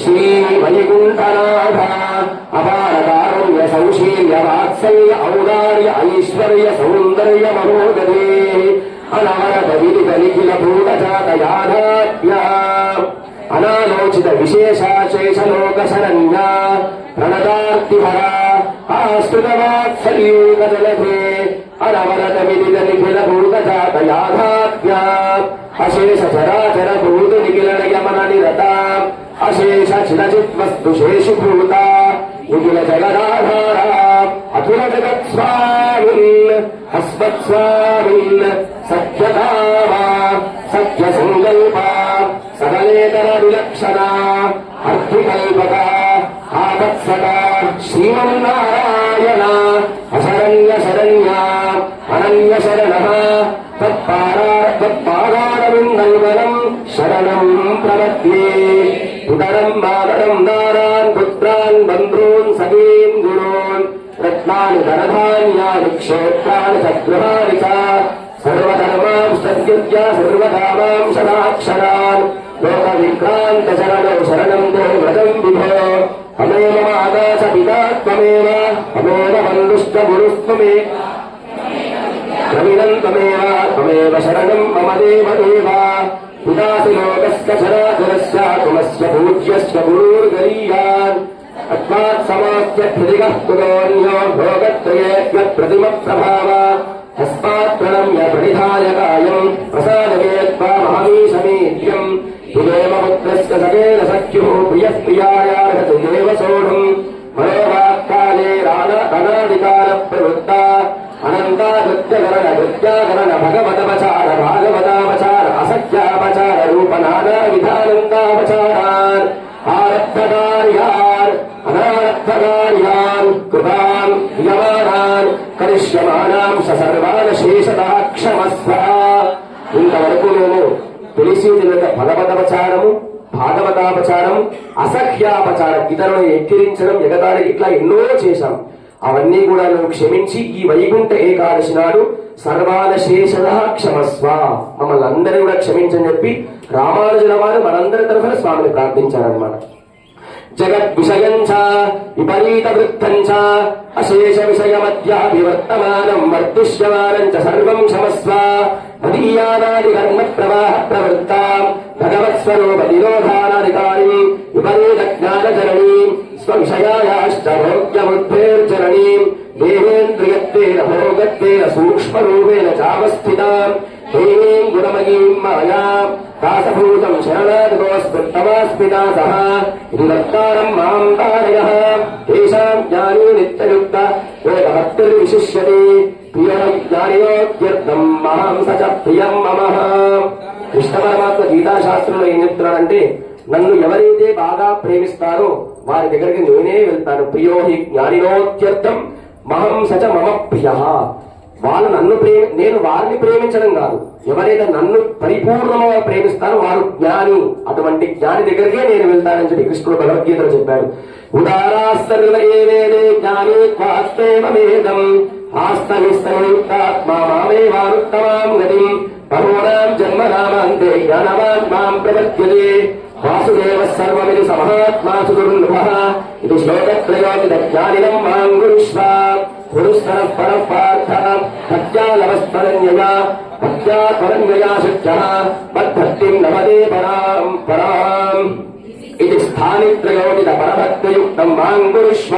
శ్రీ వైకుంఠనాథ అపార కారుణ్య సౌశీల్య వాత్సల్య ఔదార్య ఐశ్వర్య సౌందర్య మహోదరే అనవరత విదిత నిఖిల భూతజాత యాదాత్మ్య అనాలోచిత విశేషాశేషలోక శరణ్య ప్రణదార్తిహర ఆస్తుత వాత్సల్యూక జలధే అనవరత విదిత నిఖిల భూతజాత యాదాత్మ్య అశేష చరాచర భూత నిఖిల యమన నిరత అశేష చిరచిత్ వస్తు శేషుభూత నిఖిల జగదాధార అతుల జగత్స్వామిన్ హస్మత్స్వామిన్ సత్యకామ సత్య సంకల్ప సకలేతర విలక్షణ అర్థికల్పక ఆవత్సక శ్రీమన్నారాయణ అశరణ్య శరణ్య అనన్య శరణ తత్పాదారవిందల్వనం శరణం ప్రపద్యే ఉదరం బాదరం దారాన్ పుత్రాన్ బంధూన్ సఖీన్ గుణోన్ రత్నాని ధనధాన్యాని క్షేత్రాని సద్గృహాని చ సర్వధర్మాం సత్యుజ్య సర్వకామాం సదాక్షరాన్ లోక విక్రాంత శరణో శరణం తే వ్రతం విభో అమేవ ఆకాశ పితా త్వమేవ అమేవ వందుష్ట గురుస్త్వమే ద్రవిణం త్వమేవ శరణం మమ దేవదేవ పితాసి లోకస్య చరాచరస్య త్వమస్య పూజ్యస్య గురుర్గరీయాన్ అస్మాత్ సమాప్య ప్రతిగః కుతోన్యో భోగత్రయేత్య ప్రతిమ ప్రభావ తస్మాత్ ప్రణమ్య ప్రణిధాయ కాయం ప్రసాదమే త్వా మహమీశమేత్యం తుదేవ పుత్రస్య సకేన సఖ్యుః ప్రియః ప్రియాయార్హతు దేవ సోఢం మనోవాక్కాలే అనాదికాల ప్రవృత్త అనంతాకృత్యాకరణ భగవదపచార భాగవతాపచార అసఖ్యాపచార రూప నానా విధానందాపచారాన్ ఆరబ్ధకార్యాన్ అనారబ్ధకార్యాన్ కృతాన్ యమానాన్ కరిష్యమానాం సర్వాన్ శేషతః క్షమస్వ. ఇంతవరకు మేము తెలిసి భగవదపచారము భాగవతాపచారం అసఖ్యాపచారం ఇతరులను ఎక్కిరించడం ఎగతాళి ఇట్లా ఎన్నో చేశాం. అవన్నీ కూడా నువ్వు క్షమించి ఈ వైకుంఠ ఏకాదశి నాడు సర్వాల శేషతః క్షమస్వ మమ్మల్ని అందరూ కూడా క్షమించని చెప్పి రామానుజుల వారు మనందరి తరఫున స్వామిని ప్రార్థించారనమాట. జగత్ విషయం చ విపరీత వృత్తం చ అశేష విషయమధ్యాభివర్తమానం వర్తిష్యమానం చ సర్వం క్షమస్వ. మదీయానాది కర్మ ప్రవాహ ప్రవృత్తాం భగవత్స్వరూప నిరోధానాధికారి విపరీత జ్ఞానచరణీ స్వవిషయాయాశ్చ భోగ్యబుద్ధేర్చరణీ దేవేంద్రియత్వేన భోగత్వేన సూక్ష్మరూపేణ చావస్థితాం దేవీం గుణమయీం మాయాం దాసభూతం శరణాగతోస్మృతమాస్మితా సహ ఇందత్తారం మాం తారయః తేషాం జ్ఞానీ నిత్యయుక్త వేదభక్తిర్విశిష్యతే ప్రియం జ్ఞానియోత్యర్థం మహం సచ ప్రియం మమః. కృష్ణ పరమాత్మ గీతాశాస్త్రంలో ఏం చెప్తున్నాడంటే నన్ను ఎవరైతే బాగా ప్రేమిస్తారో వారి దగ్గరికి నేనే వెళ్తాను. ప్రియో హి జ్ఞానినోత్యర్థం మహం సచ మమ ప్రియ. వాళ్ళు నన్ను నేను వారిని ప్రేమించడం కాదు, ఎవరైతే నన్ను పరిపూర్ణంగా ప్రేమిస్తారో వారు జ్ఞాని. అటువంటి జ్ఞాని దగ్గరికే నేను వెళ్తానని చెప్పి కృష్ణుడు భగవద్గీతలో చెప్పాడు. ఉదారా సర్వే జ్ఞాని త్వాస్తేమేదం ఆస్తమిస్తయుక్తాత్మా మామేవానుత్తమాం గతిం బహూనాం జన్మనామాంతే జ్ఞానవాన్ మాం ప్రపద్యతే. వాసుదేవ సర్వమిది సమహాత్మాసు దుర్లభః ఇది శ్లోకత్రయోమిద జ్ఞానినం మాం గురుష్వ. పురుస్తర పరః పార్థ భక్త్యాపరన్యయా శక్యః మద్భక్తిం నమదే పరాం ఇది స్థానిత్రయోమిద పరభక్తియుక్తం మాం గురుష్వ.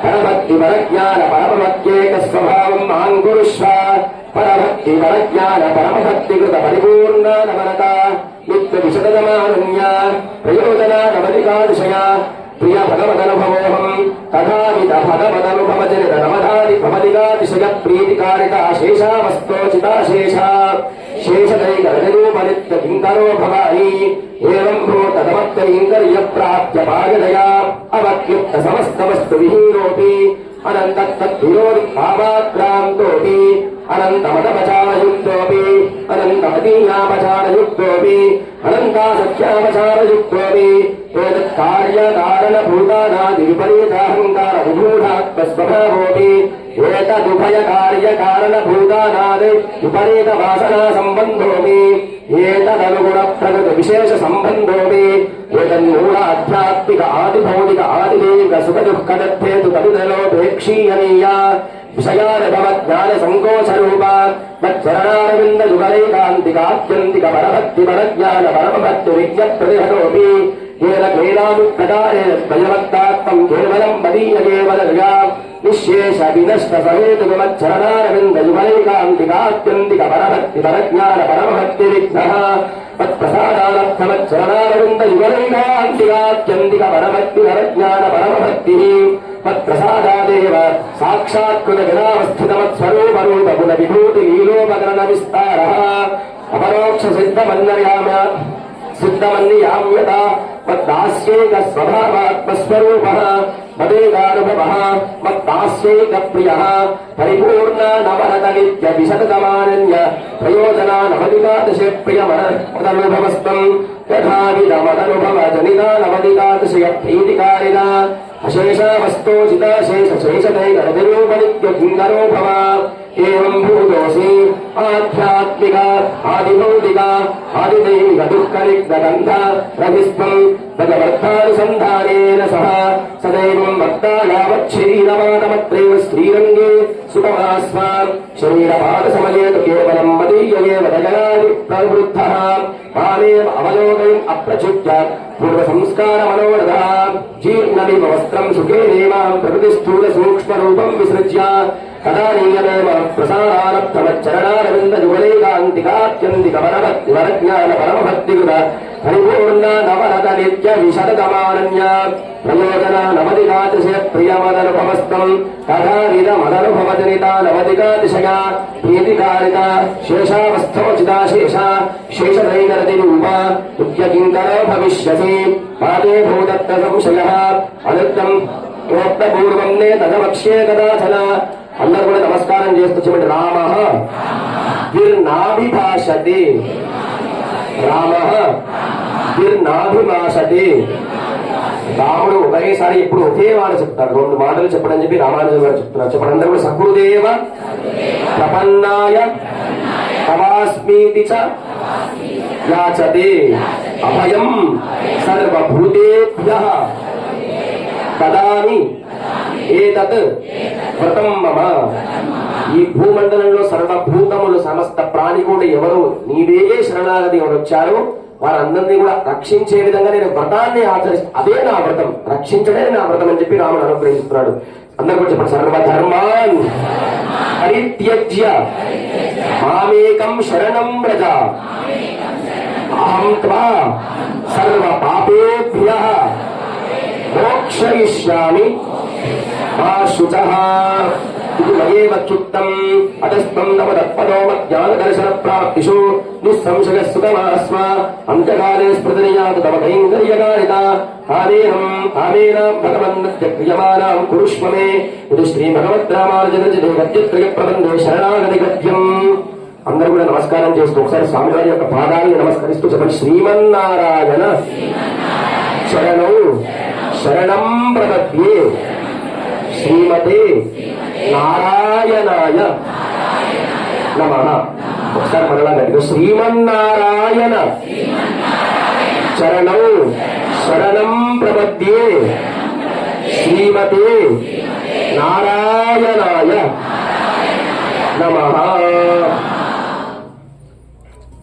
పరభక్తి పరజ్ఞాన పరమభక్త్యేక స్వభావం మాం గురుష్వ. పరభక్తి పరజ్ఞాన పరమభక్తికృత పరిపూర్ణానవరత నిత్య విశదమానన్య ప్రయోజనానవధికాదిశయ ప్రియ భగవదనుభవోహం తథావిధ భగవదనుభవజనిత నవధాని భవదికాతిశయ ప్రీతికారిత శేషావస్తోచితాశేష శేషదైకరూపనిత్య కింకరో భవాని ఏవం భూతమత్కైంకర్య ప్రాప్య భాగదయా అవక్యుక్త సమస్తవస్తు విహీనోపి అనంతత్విరోధి భావాక్రాంతోపి అనంతమదపచారయుక్తోపి అనంతమదీయాపచారయుక్తోపి అనంతాసఖ్యాపచారయుక్తోపి ఏతత్కార్యకారణభూతానాది విపరీతాహంకార విమూఢాత్మస్వభావోపి ఏతదుభయకార్యకారణభూతానాది విపరీత వాసనా సంబంధోపి ఏతదనుగుణ ప్రగతి విశేష సంబంధోపి ఏతన్మూల ఆధ్యాత్మిక ఆదిభౌతిక ఆదిదైవిక సుఖ దుఃఖదత్తేతు తదితలోపేక్షీయనీయ విషయానుభవ జ్ఞాన సంకోచరూప మచ్చరణారవింద యుగలైకాంతికాత్యంతిక పరభక్తి పరజ్ఞాన పరమభక్తి విజ్ఞ ప్రతిహతోపి ఏన క్రీడాముక్తకారేణ స్వయవక్తాత్మం కేవలం మదీయ కేవలయా నిశ్శేష వినష్ట సహేతు మచ్చరణారవింద యుగలైకాంతికాత్యంతిక పరభక్తి పరజ్ఞాన పరమభక్తి విఘ్నః మత్ప్రసాదానర్థమచ్చరణారవింద యుగలైకాంతికాత్యంతిక పరభక్తి పరజ్ఞాన పరమభక్తి మత్ప్రసాదాదేవ సాక్షాత్కృత వినావస్థితమత్స్వరూపరూప గుణ విభూతి లీలోపకరణ విస్తారః అపరోక్ష సిద్ధమన్యామ్యత మద్దాస్యేక స్వభావాత్మస్వరూపః మదేగానుభవః మద్దాస్యేక ప్రియః పరిపూర్ణ నవరత నిత్య విశతమానన్య ప్రయోజనానవధికాదశ ప్రియమదనుభవస్తం యథావిధమదనుభవ జనితానవధికాదశయ ప్రీతికారిణ అశేషావస్తోచితాశేష శేషదైకరవిరూపనిత్య కింకరో భవ ఏవం భూతోసి ఆధ్యాత్మిక ఆదిభౌతిక ఆదిదైవిక దుఃఖనిగ్ధగంధ రవిస్వం భగవద్ధానుసంధానేన సహ సదైవం భక్తాయావచ్చరీరమానమత్రైవ శ్రీరంగే సుఖమాస్వాన్ శరీరపాదసమయేతు కేవలం మదీయయేవ దయనాది ప్రవృద్ధః మామేవ అవలోకయం అప్రచుత్య పూర్వ సంస్కార మనోరథ జీర్ణమివ వస్త్రం సుఖేనేమాం ప్రకృతి స్థూల సూక్ష్మ రూపం విసృజ్య తదానీయమేవ ప్రసారానప్తమచ్చరణారవింద యుగలేకాంతికాత్యంతిక వరజ్ఞాన పరమభక్తికృత పరిపూర్ణ నవరత నిత్య విశదగమానన్య ప్రయోజన నవదికాతిశయ ప్రియమదనుభవస్తం తథావిధ మదనుభవజనిత నవదికాతిశయ ప్రీతికారిత శేషావస్థోచితా శేష శేషదైనరతి రూప నిత్యకింకరో భవిష్యసి పాదే భూదత్త సంశయ అనుక్తం పూర్వం నే తదవక్ష్యే కదాచన. అందరూ కూడా నమస్కారం చేస్తూ చెప్పండి. రామ భిర్నాభిభాషతి, రామ భిర్నాభిభాషతి. రాముడు ఒకేసారి ఎప్పుడు ఒకే మాట చెప్తాడు, రెండు మాటలు చెప్పడం చెప్పి రామానుజులు గారు చెప్తున్నారు. చెప్పండి అందరూ కూడా. సహృదేవ ప్రపన్నాయ తవాస్మీతి చ యాచతే అభయం సర్వభూతేభ్యః దదామి ఏతత్ వ్రతం మమ. ఈ భూమండలంలో సర్వభూతములు సమస్త ప్రాణికుడు ఎవరు నీవే శరణాగతి వచ్చారో వారందరినీ కూడా రక్షించే విధంగా నేను వ్రతాన్ని ఆచరిస్తాను. అదే నా వ్రతం, రక్షించడే నా వ్రతం అని చెప్పి రాముడు అనుగ్రహిస్తున్నాడు. అందరూ కూడా చెప్పండి. సర్వధర్మాన్ పరిత్యజ్య మామేకం శరణం వ్రజ అహం త్వా సర్వ పాపేభ్యః మోక్షయిష్యామి మా శుచః. ఇది మయేవచ్యుక్తం అతస్త్వం నవదత్పదో మజ్ఞానదర్శన ప్రాప్తిషు నిస్సంశయ సుఖమాస్మ అంత్యకాలే స్మృతినియాతు తవ కైంకర్యకారిత కామేన భగవన్నత్య క్రియమానాం కురుష్వ మే. ఇది శ్రీ భగవద్రామానుజరచితే గద్యత్రయ ప్రబంధే శరణాగతి గద్యం. అందరూ కూడా నమస్కారం చేస్తూ ఒకసారి స్వామివారి యొక్క పాదాలను నమస్కరిస్తూ చెప్పండి. శ్రీమన్నారాయణ శరణౌ శరణం ప్రపద్యే శ్రీమతే నారాయణాయ నమః. ఒకసారి మరలా గట్టిగా. శ్రీమన్నారాయణ శరణౌ శరణం ప్రపద్యే శ్రీమతే నారాయణాయ నమః.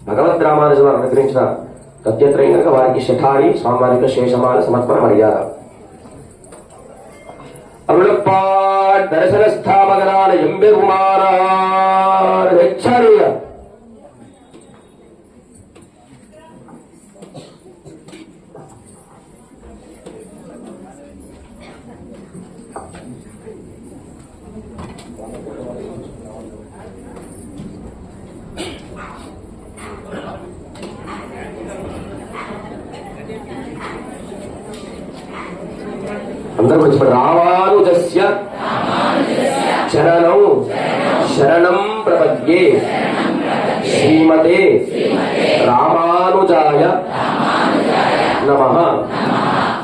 భగవద్ రామానుజులు వారు అనుగ్రహించిన గద్యత్రయం కనుక వారికి శఠారి స్వామివారికి శేషమాల సమర్పణ మర్యాద. అరుళప్పాడ్ దర్శన స్థాపకరాల ఎంబెగుమారార్ హెచ్చరియ. అందరూ వచ్చి రామానుజస్య చరణౌ శరణం ప్రపద్యే శ్రీమతే రామానుజాయ నమః.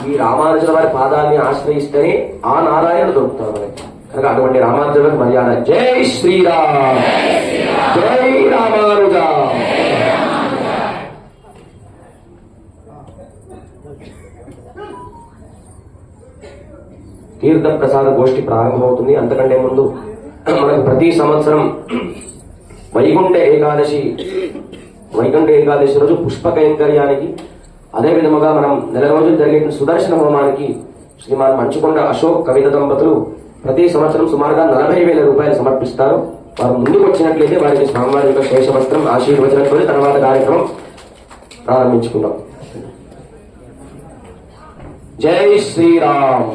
ఈ రామానుజుల వారి పాదాన్ని ఆశ్రయిస్తేనే ఆ నారాయణ దొరుకుతాడు మనకి కనుక అటువంటి రామానుజులకు మర్యాద. జై శ్రీరామ్, జై రామానుజ. తీర్థ ప్రసాద గోష్ఠి ప్రారంభమవుతుంది. అంతకంటే ముందు మనకు ప్రతి సంవత్సరం వైకుంఠ ఏకాదశి రోజు పుష్ప కైంకర్యానికి, అదే విధముగా మనం నెల రోజులు జరిగే సుదర్శన హోమానికి శ్రీమాన్ మంచుకొండ అశోక్ కవిత దంపతులు ప్రతి సంవత్సరం సుమారుగా 40,000 రూపాయలు సమర్పిస్తారు. వారు ముందుకు వచ్చినట్లయితే వారికి స్వామివారి యొక్క శేషవస్త్రం ఆశీర్వచనంతో తర్వాత కార్యక్రమం ప్రారంభించుకుందాం. జై శ్రీరామ్.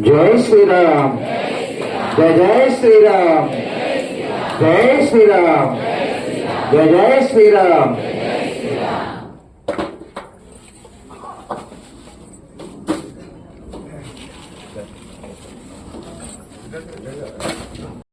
జై శ్రీరామ్. జయ జయ శ్రీరామ్, జయ శ్రీరామ్, జయ జయ శ్రీరామ్.